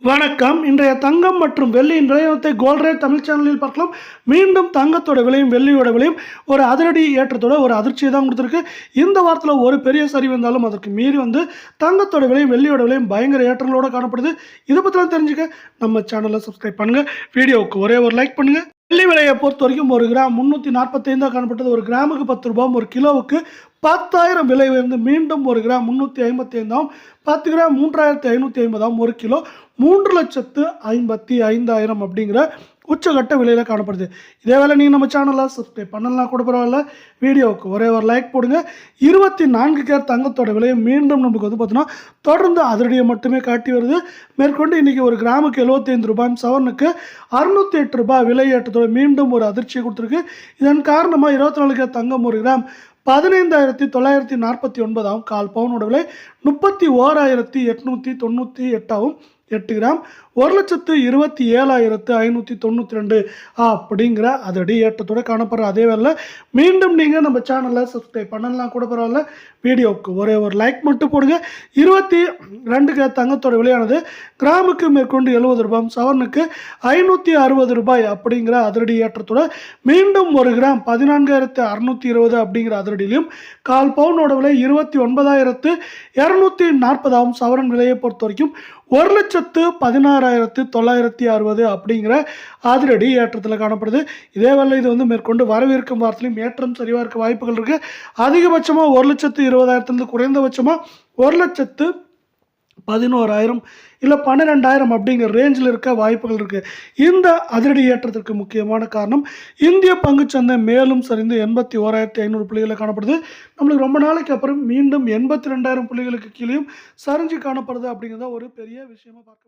வணக்கம். இன்றைய தங்கம் மற்றும் வெள்ளியின் நிலையத்தை கோல்ட் ரேட் தமிழ் சேனலில் பார்க்கலாம். மீண்டும் தங்கத்தோட விலையும் வெள்ளியோட விலையும் ஒரு அதிரடி ஏற்றத்தோட ஒரு அதிர்ச்சியை தான் கொடுத்துருக்கு. இந்த வாரத்தில் ஒரு பெரிய சரிவு வந்தாலும் அதற்கு மீறி தங்கத்தோட விலையும் வெள்ளியோட விலையும் பயங்கர ஏற்றங்களோட காணப்படுது. இதை பற்றிலாம் தெரிஞ்சுக்க நம்ம சேனலை சப்ஸ்கிரைப் பண்ணுங்கள். வீடியோவுக்கு ஒரே ஒரு லைக் பண்ணுங்கள். வெள்ளி விலையை பொறுத்த வரைக்கும் ஒரு கிராம் 345 காணப்பட்டது. ஒரு கிராமுக்கு 10 ரூபாயும், ஒரு கிலோவுக்கு 10,000 விலை உயர்ந்து மீண்டும் ஒரு கிராம் 355, 10 கிராம் 3,550, ஒரு கிலோ 3,55,000 அப்படிங்கிற உச்சகட்ட விலையில் காணப்படுது. இதே வேலை நீங்கள் நம்ம சேனலில் சப்ஸ்கிரைப் பண்ணலாம் கூட பரவாயில்ல. வீடியோவுக்கு ஒரே ஒரு லைக் போடுங்க. 24 கேரட் தங்கத்தோட விலையை மீண்டும் நமக்கு பார்த்தோன்னா தொடர்ந்து அதிரடியை மட்டுமே காட்டி வருது. மேற்கொண்டு இன்றைக்கி ஒரு கிராமுக்கு 75 ரூபாயும், சவரனுக்கு 608 ரூபாய் விலை ஏற்றத்தோட மீண்டும் ஒரு அதிர்ச்சியை கொடுத்துருக்கு. இதன் காரணமாக 24 கேரட் தங்கம் ஒரு கிராம் 15,949 கால் பவுனோட விலை 31,898 8 கிராம் 1,27,592 அப்படிங்கிற அதடி ஏற்றத்தோட காணப்படுற. அதே வேலை மீண்டும் நீங்கள் நம்ம சேனலை சப்ஸ்கிரைப் பண்ணலாம் கூட பரவாயில்ல. வீடியோவுக்கு ஒரே ஒரு லைக் மட்டும் போடுங்க. 22 கிராம் தங்கத்தோட விலையானது கிராமுக்கு மேற்கொண்டு 70 ரூபாய், சவரனுக்கு 560 ரூபாய் அப்படிங்கிற அதிரடி ஏற்றத்தோட மீண்டும் ஒரு கிராம் 14,620 அப்படிங்கிற அதிரடியிலையும், கால் பவுனோட விலை 29,240 சவரன் விலையை பொறுத்த வரைக்கும் 1,16,960 அப்படிங்கிற அதிரடி ஏற்றத்தில் காணப்படுது. இதே வேலை இது மேற்கொண்டு வரவிருக்கும் வாரத்திலையும் ஏற்றம் சரிவாக இருக்க வாய்ப்புகள் இருக்குது. அதிகபட்சமாக 1,20,000 குறைந்தபட்சமாக 1,11,000 இல்லை 12,000 அப்படிங்கிற ரேஞ்சில் இருக்க வாய்ப்புகள் இருக்குது. இந்த அதிரடி ஏற்றத்திற்கு முக்கியமான காரணம் இந்திய பங்குச்சந்தை மேலும் சரிந்து 81,500 புள்ளிகளில் காணப்படுது. நம்மளுக்கு ரொம்ப நாளைக்கு அப்புறம் மீண்டும் 82,000 புள்ளிகளுக்கு கீழேயும் சரிஞ்சு காணப்படுது. அப்படிங்கிறத ஒரு பெரிய விஷயமா பார்க்க